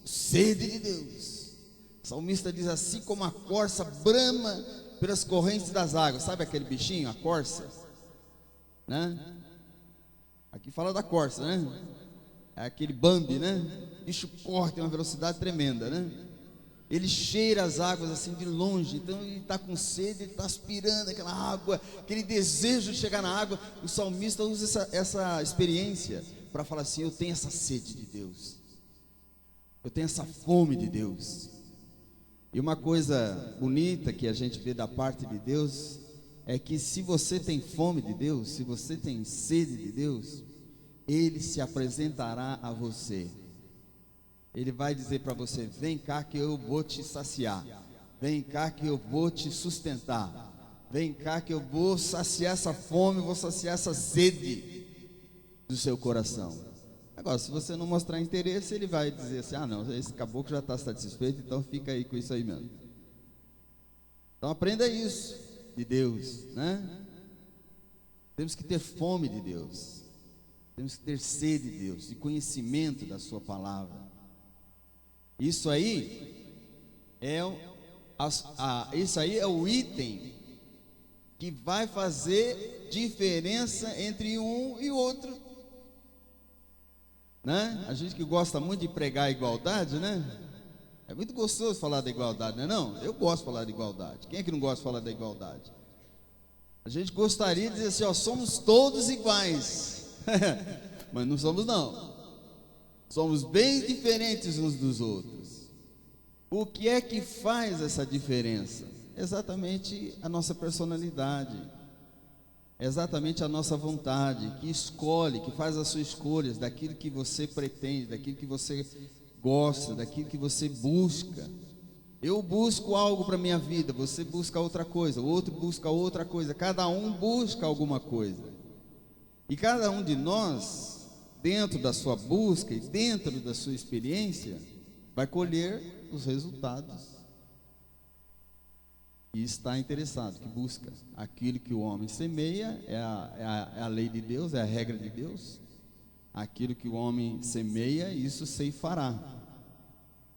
sede de Deus. O salmista diz: assim como a corça brama pelas correntes das águas. Sabe aquele bichinho, a corça, né? Aqui fala da corça, né? É aquele Bambi, né? O bicho corre, tem uma velocidade tremenda, né? Ele cheira as águas assim de longe. Então ele está com sede, ele está aspirando aquela água, aquele desejo de chegar na água. O salmista usa essa experiência para falar assim: eu tenho essa sede de Deus, eu tenho essa fome de Deus. E uma coisa bonita que a gente vê da parte de Deus é que se você tem fome de Deus, se você tem sede de Deus, Ele se apresentará a você. Ele vai dizer para você: vem cá que eu vou te saciar, vem cá que eu vou te sustentar, vem cá que eu vou saciar essa fome, vou saciar essa sede do seu coração. Agora, se você não mostrar interesse, ele vai dizer assim: ah não, esse caboclo já está satisfeito, então fica aí com isso aí mesmo. Então aprenda isso de Deus, né? Temos que ter fome de Deus, temos que ter sede de Deus, de conhecimento da sua palavra. Isso aí é o item que vai fazer diferença entre um e outro, né? A gente que gosta muito de pregar a igualdade, né? É muito gostoso falar da igualdade, não é não? Eu gosto de falar da igualdade. Quem é que não gosta de falar da igualdade? A gente gostaria de dizer assim: ó, somos todos iguais. Mas não somos não. Somos bem diferentes uns dos outros. O que é que faz essa diferença? Exatamente a nossa personalidade, exatamente a nossa vontade, que escolhe, que faz as suas escolhas daquilo que você pretende, daquilo que você gosta, daquilo que você busca. Eu busco algo para a minha vida, você busca outra coisa, o outro busca outra coisa, cada um busca alguma coisa. E cada um de nós, dentro da sua busca e dentro da sua experiência, vai colher os resultados. E está interessado, que busca aquilo que o homem semeia, é a lei de Deus, é a regra de Deus. Aquilo que o homem semeia, isso ceifará,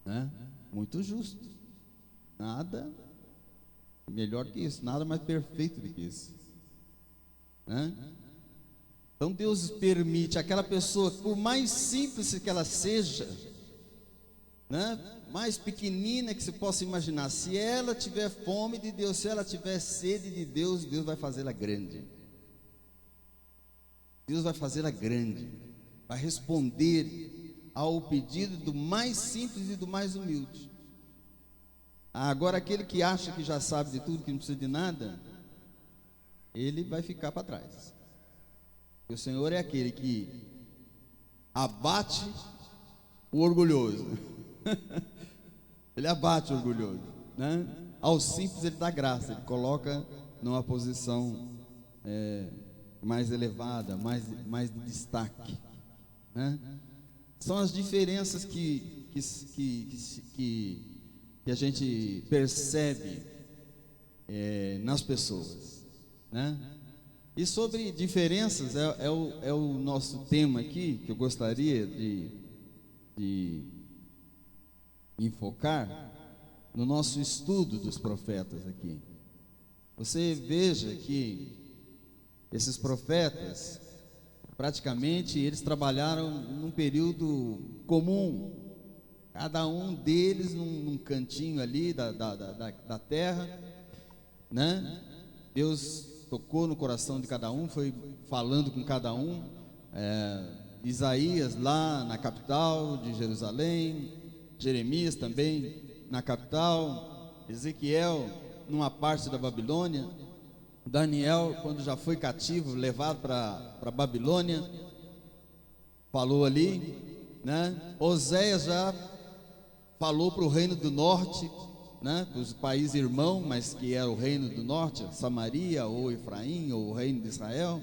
né? Muito justo. Nada melhor que isso, nada mais perfeito do que isso, né? Então Deus permite aquela pessoa, por mais simples que ela seja, né, mais pequenina que se possa imaginar, se ela tiver fome de Deus, se ela tiver sede de Deus, Deus vai fazê-la grande. Deus vai fazê-la grande, vai responder ao pedido do mais simples e do mais humilde. Agora, aquele que acha que já sabe de tudo, que não precisa de nada, ele vai ficar para trás. O Senhor é aquele que abate o orgulhoso. Ele abate o orgulhoso, né? Ao simples ele dá graça, ele coloca numa posição mais elevada, mais de destaque, né? São as diferenças que a gente percebe nas pessoas, né? E sobre diferenças é o nosso tema aqui, que eu gostaria de enfocar no nosso estudo dos profetas aqui. Você veja que esses profetas, praticamente, eles trabalharam num período comum, cada um deles num cantinho ali da terra, né? Deus tocou no coração de cada um, foi falando com cada um. Isaías lá na capital de Jerusalém, Jeremias também na capital, Ezequiel numa parte da Babilônia, Daniel, quando já foi cativo, levado para Babilônia, falou ali, né? Oséias já falou para o reino do norte, né? Para os países irmãos, mas que era o reino do norte, Samaria ou Efraim, ou o reino de Israel,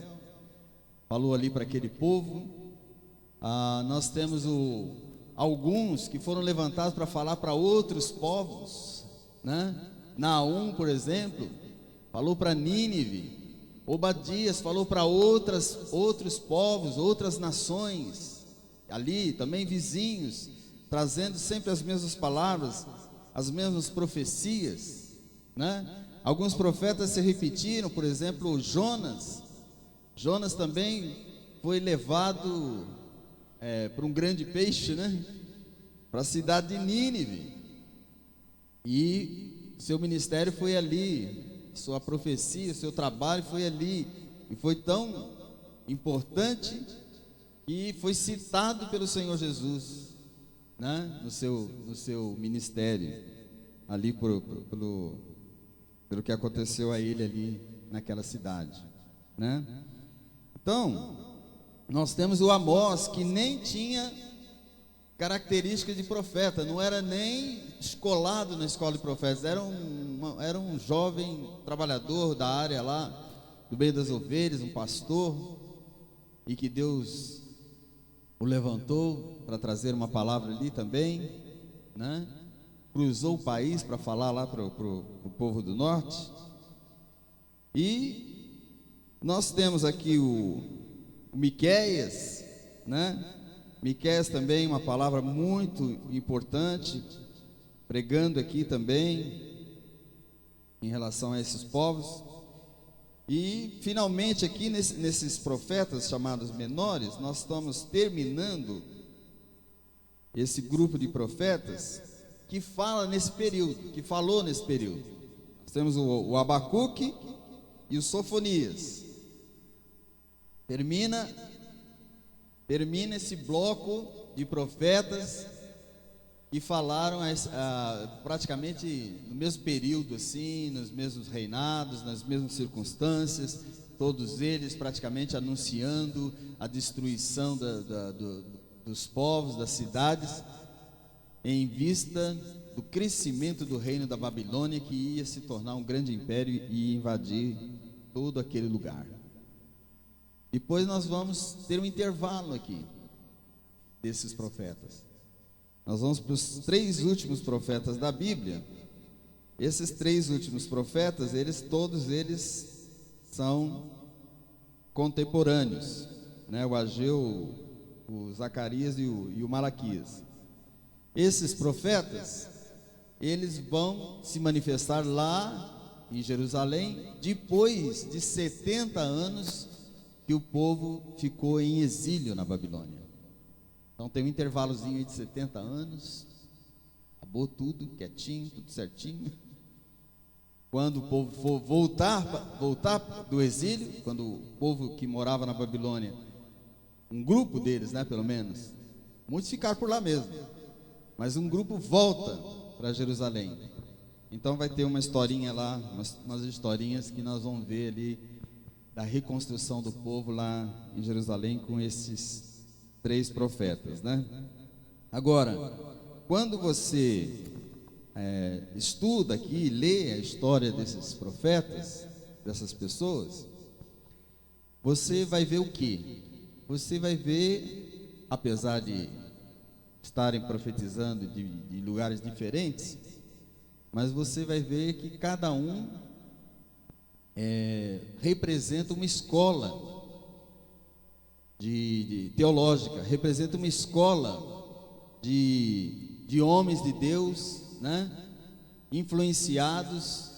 falou ali para aquele povo. Nós temos alguns que foram levantados para falar para outros povos, né? Naum, por exemplo, falou para Nínive. Obadias falou para outros povos, outras nações, ali também vizinhos, trazendo sempre as mesmas palavras, as mesmas profecias, né? Alguns profetas se repetiram, por exemplo, Jonas. Jonas também foi levado para um grande peixe, né? Para a cidade de Nínive. E seu ministério foi ali, sua profecia, seu trabalho foi ali. E foi tão importante que foi citado pelo Senhor Jesus, né? no seu ministério, ali pelo que aconteceu a ele ali naquela cidade, né? Então, nós temos o Amós, que nem tinha características de profeta, não era nem escolado na escola de profetas, era um jovem trabalhador da área lá, do meio das ovelhas, um pastor, e que Deus o levantou para trazer uma palavra ali também, né? Cruzou o país para falar lá para o povo do norte. E nós temos aqui o Miqueias, né? Miqueias também, uma palavra muito importante, pregando aqui também em relação a esses povos. E finalmente aqui nesses profetas chamados menores, nós estamos terminando esse grupo de profetas que falou nesse período. Nós temos o Abacuque e o Sofonias. Termina esse bloco de profetas que falaram praticamente no mesmo período, assim, nos mesmos reinados, nas mesmas circunstâncias, todos eles praticamente anunciando a destruição dos povos, das cidades, em vista do crescimento do reino da Babilônia, que ia se tornar um grande império e invadir todo aquele lugar. Depois nós vamos ter um intervalo aqui desses profetas. Nós vamos para os 3 últimos profetas da Bíblia. Esses 3 últimos profetas, todos eles são contemporâneos, né? O Ageu, o Zacarias e o Malaquias. Esses profetas, eles vão se manifestar lá em Jerusalém, depois de 70 anos que o povo ficou em exílio na Babilônia. Então tem um intervalozinho aí de 70 anos, acabou tudo quietinho, tudo certinho. Quando o povo for voltar do exílio, quando o povo que morava na Babilônia, um grupo deles, né, pelo menos, muitos ficaram por lá mesmo, mas um grupo volta para Jerusalém. Então vai ter uma historinha lá, umas historinhas que nós vamos ver ali da reconstrução do povo lá em Jerusalém com esses 3 profetas, né? Agora, quando você estuda aqui, lê a história desses profetas, dessas pessoas, você vai ver o quê? Você vai ver, apesar de estarem profetizando de lugares diferentes, mas você vai ver que cada um representa uma escola teológica, representa uma escola de homens de Deus, né? Influenciados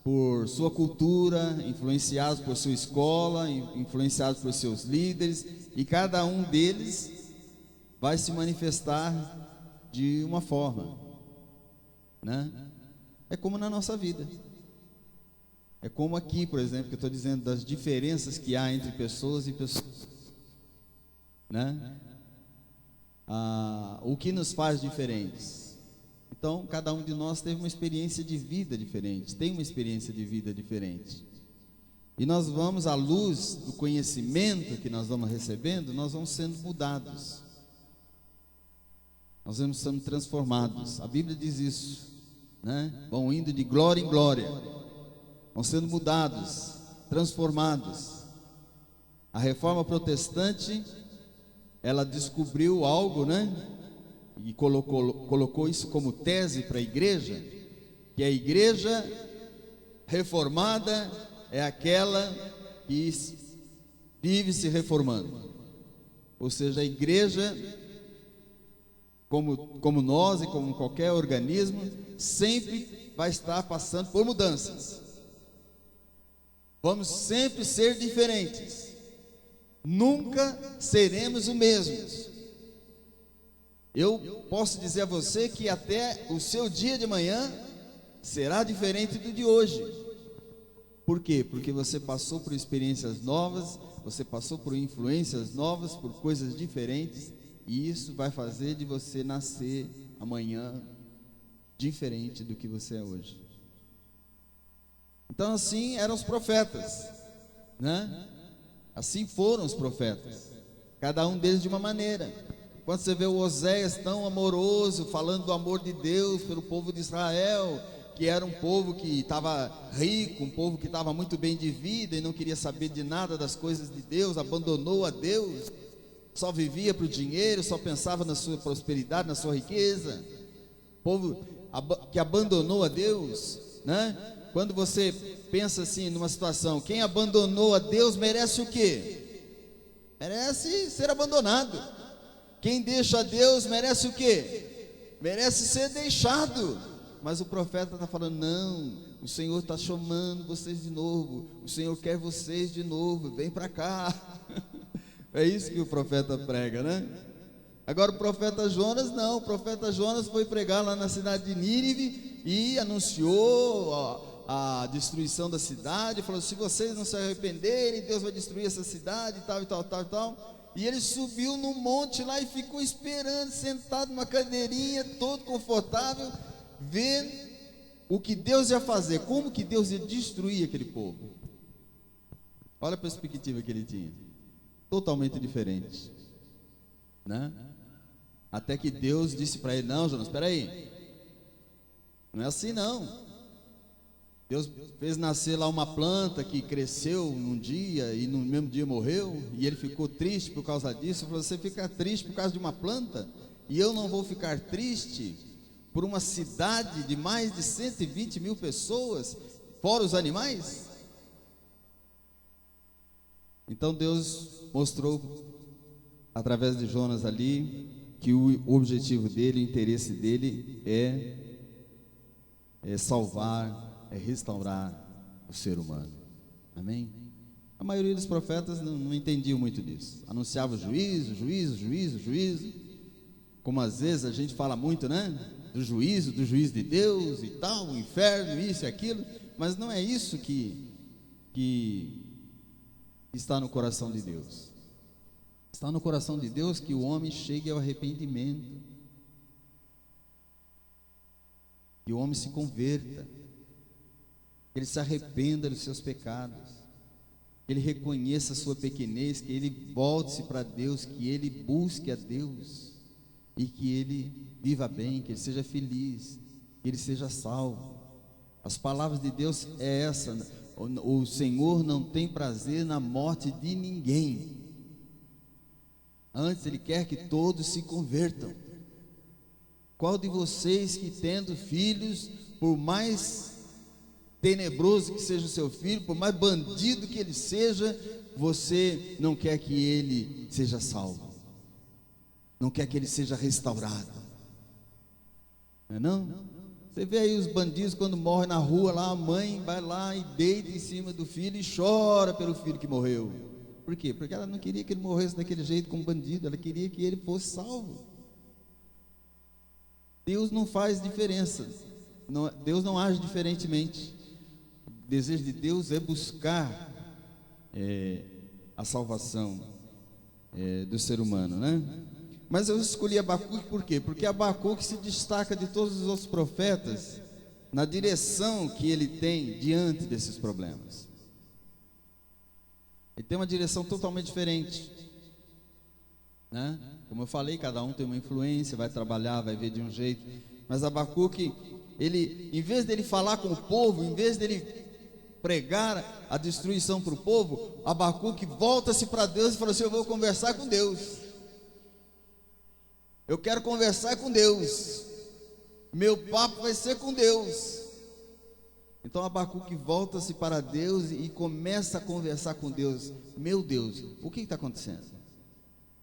por sua cultura, influenciados por sua escola, influenciados por seus líderes, e cada um deles vai se manifestar de uma forma, né? É como na nossa vida. É como aqui, por exemplo, que eu estou dizendo das diferenças que há entre pessoas e pessoas, né? O que nos faz diferentes. Então, cada um de nós teve uma experiência de vida diferente, tem uma experiência de vida diferente. E nós vamos, à luz do conhecimento que nós vamos recebendo, nós vamos sendo mudados. Nós vamos sendo transformados. A Bíblia diz isso, né? Vão indo de glória em glória, vão sendo mudados, transformados. A reforma protestante, ela descobriu algo, né? E colocou isso como tese para a igreja, que a igreja reformada é aquela que vive se reformando. Ou seja, a igreja como nós e como qualquer organismo, sempre vai estar passando por mudanças. Vamos sempre ser diferentes. Nunca seremos o mesmo. Eu posso dizer a você que até o seu dia de amanhã será diferente do de hoje. Por quê? Porque você passou por experiências novas, você passou por influências novas, por coisas diferentes, e isso vai fazer de você nascer amanhã diferente do que você é hoje. Então assim eram os profetas, né? Assim foram os profetas, cada um deles de uma maneira. Quando você vê o Oséias tão amoroso, falando do amor de Deus pelo povo de Israel, que era um povo que estava rico, um povo que estava muito bem de vida e não queria saber de nada das coisas de Deus, abandonou a Deus, só vivia para o dinheiro, só pensava na sua prosperidade, na sua riqueza. Povo que abandonou a Deus, né? Quando você pensa assim numa situação, quem abandonou a Deus merece o quê? Merece ser abandonado. Quem deixa a Deus merece o quê? Merece ser deixado. Mas o profeta está falando, não, o Senhor está chamando vocês de novo, o Senhor quer vocês de novo, vem para cá. É isso que o profeta prega, né? Agora o profeta Jonas não, o profeta Jonas foi pregar lá na cidade de Nínive e anunciou a destruição da cidade, falou, se vocês não se arrependerem, Deus vai destruir essa cidade, e tal, e tal, tal, e tal. E ele subiu no monte lá e ficou esperando, sentado numa cadeirinha, todo confortável, vendo o que Deus ia fazer, como que Deus ia destruir aquele povo. Olha a perspectiva que ele tinha, totalmente diferente, né? Até que Deus disse para ele, não, Jonas, espera aí, não é assim não. Deus fez nascer lá uma planta que cresceu num dia e no mesmo dia morreu, e ele ficou triste por causa disso. Falou, você fica triste por causa de uma planta, e eu não vou ficar triste por uma cidade de mais de 120 mil pessoas, fora os animais? Então Deus mostrou através de Jonas ali que o objetivo dele, o interesse dele é salvar, é restaurar o ser humano. Amém? A maioria dos profetas não entendiam muito disso. Anunciava juízo, juízo, juízo, juízo. Como às vezes a gente fala muito, né? Do juízo de Deus e tal, o inferno, isso e aquilo. Mas não é isso que está no coração de Deus. Está no coração de Deus que o homem chegue ao arrependimento, que o homem se converta, que ele se arrependa dos seus pecados, que ele reconheça a sua pequenez, que ele volte-se para Deus, que ele busque a Deus e que ele viva bem, que ele seja feliz, que ele seja salvo. As palavras de Deus é essa: o Senhor não tem prazer na morte de ninguém, antes Ele quer que todos se convertam. Qual de vocês que tendo filhos, por mais tenebroso que seja o seu filho, por mais bandido que ele seja, você não quer que ele seja salvo, não quer que ele seja restaurado? Não é não? Você vê aí os bandidos quando morrem na rua lá, a mãe vai lá e deita em cima do filho e chora pelo filho que morreu. Por quê? Porque ela não queria que ele morresse daquele jeito como bandido, ela queria que ele fosse salvo. Deus não faz diferença, Deus não age diferentemente. O desejo de Deus é buscar a salvação do ser humano, né? Mas eu escolhi Abacuque por quê? Porque Abacuque se destaca de todos os outros profetas na direção que ele tem diante desses problemas. Ele tem uma direção totalmente diferente, né? Como eu falei, cada um tem uma influência, vai trabalhar, vai ver de um jeito. Mas Abacuque, ele, em vez dele falar com o povo, em vez dele pregar a destruição para o povo, Abacuque volta-se para Deus e fala assim: eu vou conversar com Deus, eu quero conversar com Deus, meu papo vai ser com Deus. Então Abacuque volta-se para Deus e começa a conversar com Deus. Meu Deus, o que está acontecendo?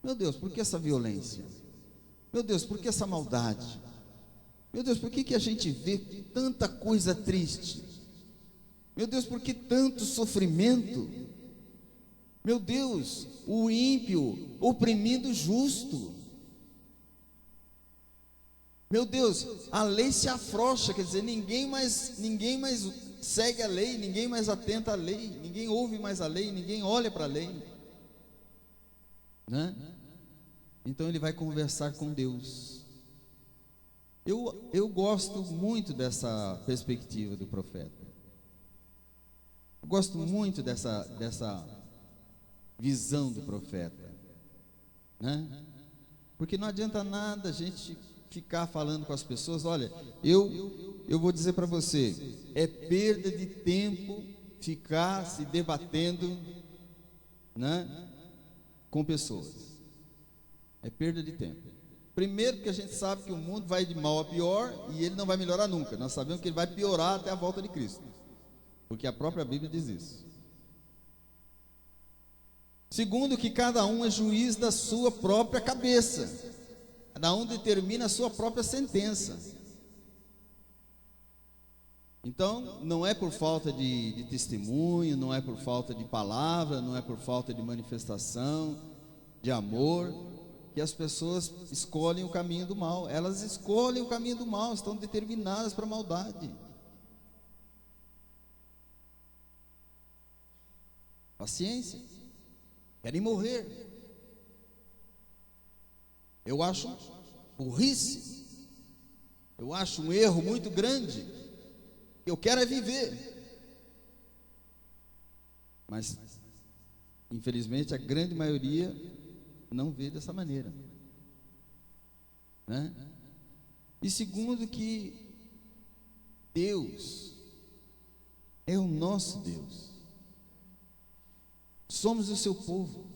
Meu Deus, por que essa violência? Meu Deus, por que essa maldade? Meu Deus, por que a gente vê tanta coisa triste? Meu Deus, por que tanto sofrimento? Meu Deus, o ímpio oprimindo o justo. Meu Deus, a lei se afrouxa, quer dizer, ninguém mais segue a lei, ninguém mais atenta à lei, ninguém ouve mais a lei, ninguém olha para a lei, né? Então ele vai conversar com Deus. Eu gosto muito dessa perspectiva do profeta. Eu gosto muito dessa visão do profeta, né? Porque não adianta nada a gente ficar falando com as pessoas. Olha, eu vou dizer para você, é perda de tempo ficar se debatendo, né, com pessoas. É perda de tempo. Primeiro, porque a gente sabe que o mundo vai de mal a pior e ele não vai melhorar nunca. Nós sabemos que ele vai piorar até a volta de Cristo, porque a própria Bíblia diz isso. Segundo, que cada um é juiz da sua própria cabeça. Cada um determina a sua própria sentença. Então, não é por falta de testemunho, não é por falta de palavra, não é por falta de manifestação, de amor, que as pessoas escolhem o caminho do mal. Elas escolhem o caminho do mal, estão determinadas para a maldade. Paciência. Querem morrer. Eu acho burrice, eu acho um erro muito grande. Eu quero é viver. Mas, infelizmente, a grande maioria não vê dessa maneira, né? E segundo, que Deus é o nosso Deus. Somos o seu povo.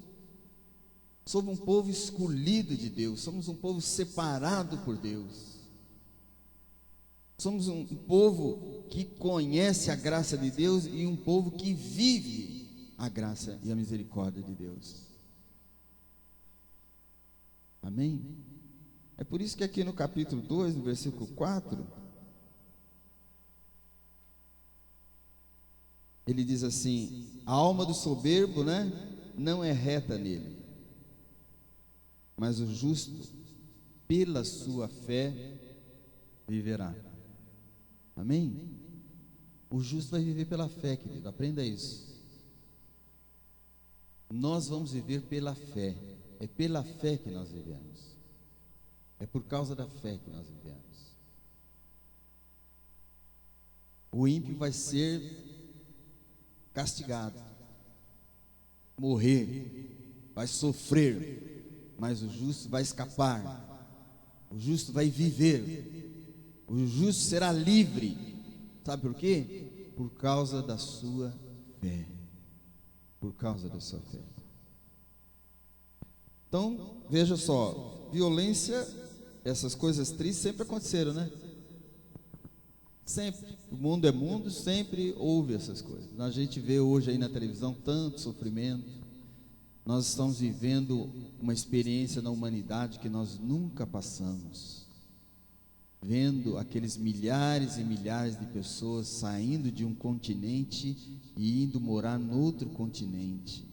Somos um povo escolhido de Deus, somos um povo separado por Deus, somos um povo que conhece a graça de Deus e um povo que vive a graça e a misericórdia de Deus. Amém? É por isso que aqui no capítulo 2, no versículo 4, ele diz assim: a alma do soberbo, né, não é reta nele, mas o justo, pela sua fé, viverá. Amém? O justo vai viver pela fé, querido, aprenda isso. Nós vamos viver pela fé. É pela fé que nós vivemos. É por causa da fé que nós vivemos. O ímpio vai ser castigado, morrer, vai sofrer, mas o justo vai escapar, o justo vai viver, o justo será livre. Sabe por quê? Por causa da sua fé. Por causa da sua fé. Então, veja só, violência, essas coisas tristes sempre aconteceram, né? Sempre. O mundo é mundo, sempre houve essas coisas. A gente vê hoje aí na televisão tanto sofrimento. Nós estamos vivendo uma experiência na humanidade que nós nunca passamos. Vendo aqueles milhares e milhares de pessoas saindo de um continente e indo morar no outro continente.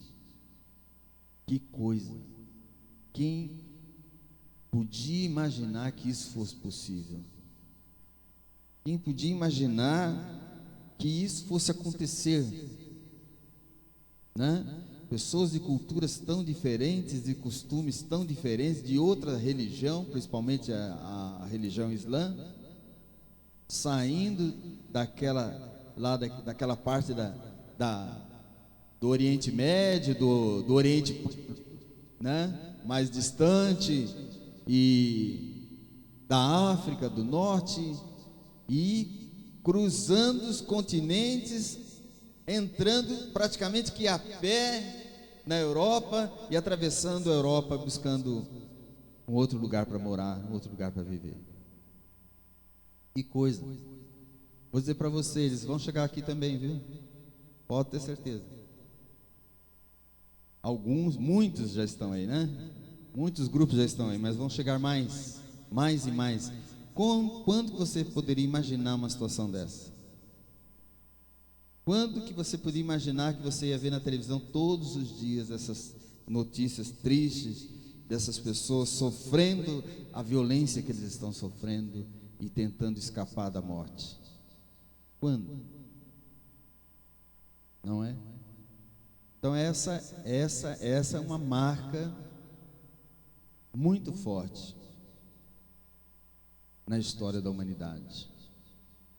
Que coisa! Quem podia imaginar que isso fosse possível? Quem podia imaginar que isso fosse acontecer, né? Pessoas de culturas tão diferentes, de costumes tão diferentes, de outra religião, principalmente a religião islã, saindo daquela parte do Oriente Médio, do Oriente, né, mais distante, e da África do Norte, e cruzando os continentes, entrando praticamente que a pé na Europa e atravessando a Europa, buscando um outro lugar para morar, um outro lugar para viver. Que coisa! Vou dizer para vocês, eles vão chegar aqui também, viu? Pode ter certeza. Alguns, muitos já estão aí, né? Muitos grupos já estão aí, mas vão chegar mais e mais. Quando você poderia imaginar uma situação dessa? Quando que você podia imaginar que você ia ver na televisão todos os dias essas notícias tristes dessas pessoas sofrendo a violência que eles estão sofrendo e tentando escapar da morte? Quando? Não é? Então essa é uma marca muito forte na história da humanidade.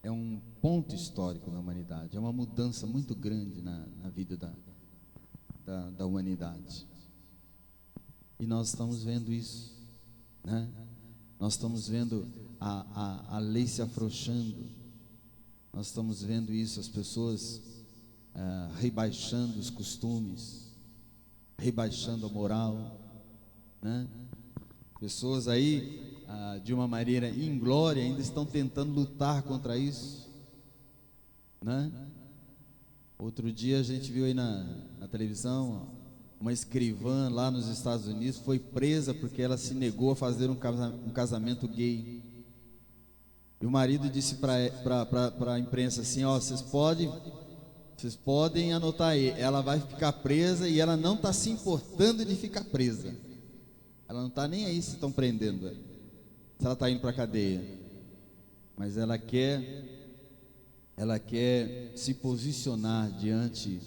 É um ponto histórico na humanidade, é uma mudança muito grande na vida da humanidade. E nós estamos vendo isso, né? Nós estamos vendo a lei se afrouxando, nós estamos vendo isso, as pessoas rebaixando os costumes, rebaixando a moral, né? Pessoas aí de uma maneira inglória ainda estão tentando lutar contra isso, né? Outro dia a gente viu aí na televisão uma escrivã lá nos Estados Unidos foi presa porque ela se negou a fazer um casamento gay. E o marido disse para a imprensa assim: ó, vocês podem anotar aí, ela vai ficar presa e ela não está se importando de ficar presa. Ela não está nem aí se estão prendendo ela, se ela está indo para a cadeia, mas ela quer se posicionar diante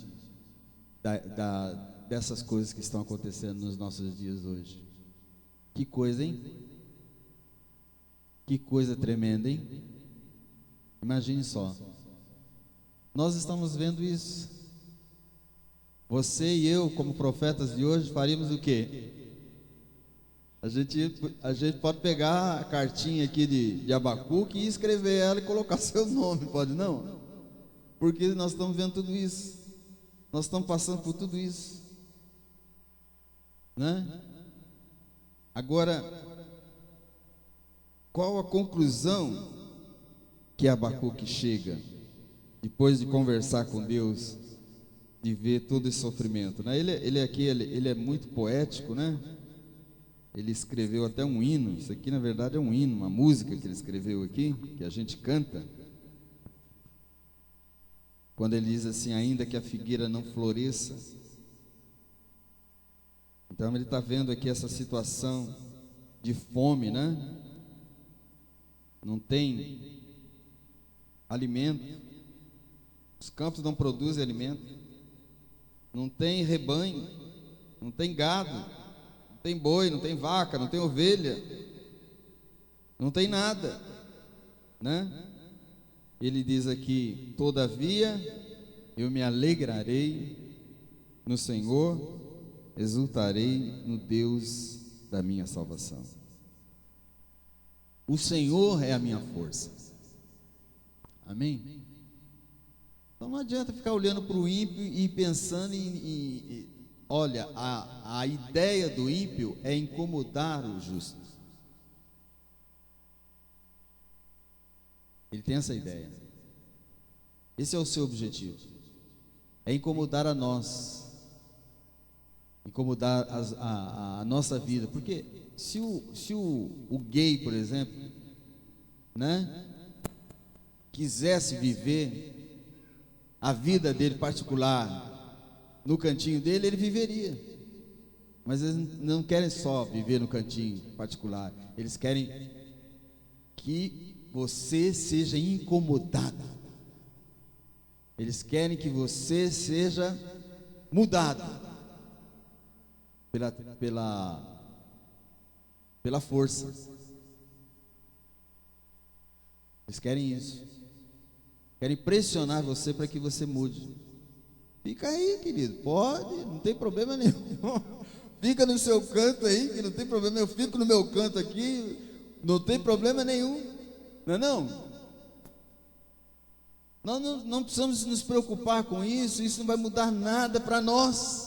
dessas coisas que estão acontecendo nos nossos dias hoje. Que coisa, hein? Que coisa tremenda, hein? Imagine só, nós estamos vendo isso. Você e eu, como profetas de hoje, faríamos o quê? A gente pode pegar a cartinha aqui de Abacuque e escrever ela e colocar seu nome, pode não? Porque nós estamos vendo tudo isso, nós estamos passando por tudo isso, né? Agora, qual a conclusão que Abacuque chega, depois de conversar com Deus, de ver todo esse sofrimento, né? Ele é muito poético, né? Ele escreveu até um hino. Isso aqui na verdade é um hino, uma música que ele escreveu aqui, que a gente canta, quando ele diz assim: ainda que a figueira não floresça. Então ele está vendo aqui essa situação de fome, né? Não tem alimento, os campos não produzem alimento, não tem rebanho, não tem gado, não tem boi, não tem vaca, não tem ovelha, não tem nada, né? Ele diz aqui: todavia eu me alegrarei no Senhor, exultarei no Deus da minha salvação. O Senhor é a minha força. Amém? Então não adianta ficar olhando para o ímpio e pensando olha, a ideia do ímpio é incomodar o justo. Ele tem essa ideia. Esse é o seu objetivo. É incomodar a nós, incomodar a nossa vida. Porque se o gay, por exemplo, né, quisesse viver a vida dele particular no cantinho dele, ele viveria. Mas eles não querem só viver no cantinho particular, eles querem que você seja incomodado. Eles querem que você seja mudado pela força. Eles querem isso. Querem pressionar você para que você mude. Fica aí, querido, pode, não tem problema nenhum. Fica no seu canto aí, que não tem problema. Eu fico no meu canto aqui, não tem problema nenhum. Não é não? Nós não precisamos nos preocupar com isso. Isso não vai mudar nada para nós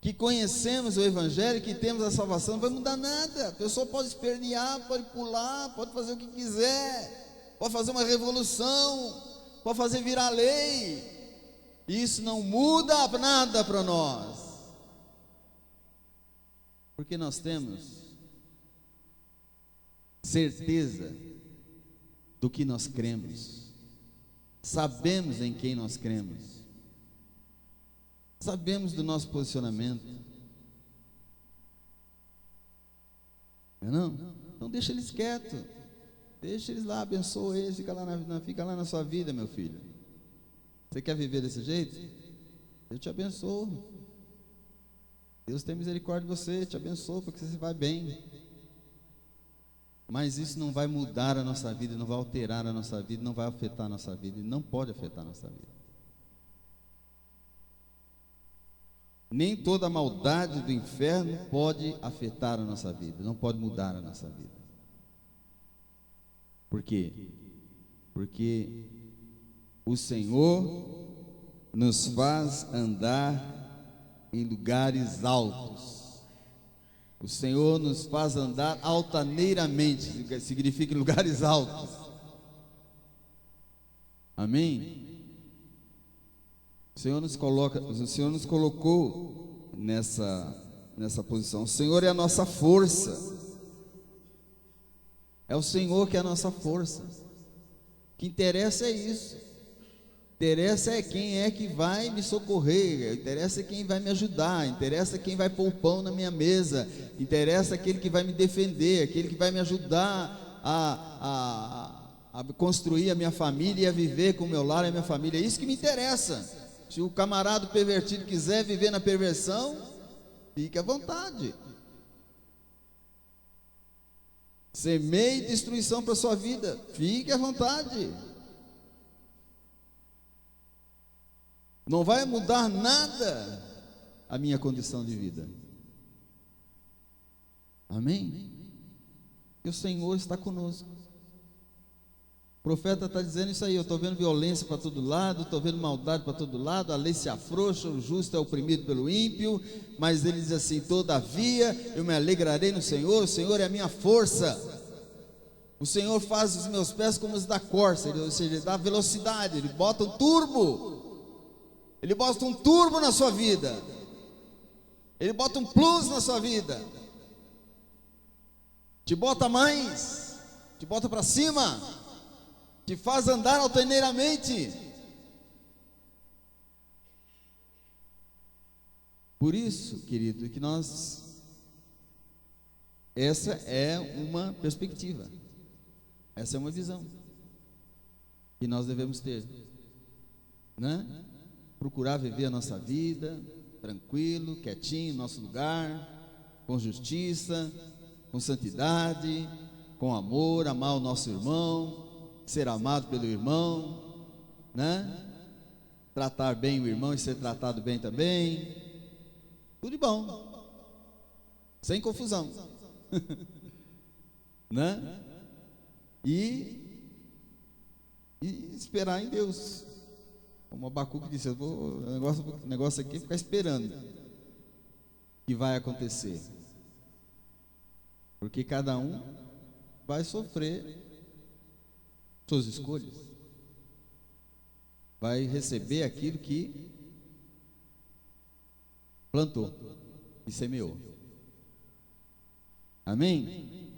que conhecemos o Evangelho, que temos a salvação. Não vai mudar nada. A pessoa pode espernear, pode pular, pode fazer o que quiser, pode fazer uma revolução, pode fazer virar lei. Isso não muda nada para nós. Porque nós temos certeza do que nós cremos, sabemos em quem nós cremos, sabemos do nosso posicionamento, não? Então deixa eles quietos, deixa eles lá, abençoa eles, fica lá na sua vida, meu filho. Você quer viver desse jeito? Eu te abençoo. Deus tem misericórdia de você, te abençoa porque você vai bem. Mas isso não vai mudar a nossa vida, não vai alterar a nossa vida, não vai afetar a nossa vida, e não pode afetar a nossa vida. Nem toda a maldade do inferno pode afetar a nossa vida, não pode mudar a nossa vida. Por quê? Porque o Senhor nos faz andar em lugares altos. O Senhor nos faz andar altaneiramente, que significa em lugares altos. Amém? O Senhor nos colocou nessa posição. O Senhor é a nossa força. É o Senhor que é a nossa força. O que interessa é isso. Interessa é quem é que vai me socorrer, interessa quem vai me ajudar, interessa quem vai pôr o pão na minha mesa, interessa aquele que vai me defender, aquele que vai me ajudar a construir a minha família e a viver com o meu lar e a minha família. É isso que me interessa. Se o camarada pervertido quiser viver na perversão, fique à vontade. Semeie destruição para a sua vida, fique à vontade. Não vai mudar nada a minha condição de vida. Amém? E o Senhor está conosco. O profeta está dizendo isso aí. Eu estou vendo violência para todo lado, estou vendo maldade para todo lado, a lei se afrouxa, o justo é oprimido pelo ímpio, mas ele diz assim: todavia eu me alegrarei no Senhor, o Senhor é a minha força. O Senhor faz os meus pés como os da corça, ou seja, ele dá velocidade, ele bota um turbo. Ele bota um turbo na sua vida. Ele bota um plus na sua vida. Te bota mais, te bota para cima, te faz andar altaneiramente. Por isso, querido, que essa é uma perspectiva, essa é uma visão que nós devemos ter, né? Procurar viver a nossa vida tranquilo, quietinho, em nosso lugar, com justiça, com santidade, com amor, amar o nosso irmão, ser amado pelo irmão, né? Tratar bem o irmão e ser tratado bem também, tudo de bom, sem confusão, né? E esperar em Deus. Como Abacuque disse, o negócio aqui é ficar esperando que vai acontecer, porque cada um vai sofrer suas escolhas, vai receber aquilo que plantou e semeou. Amém?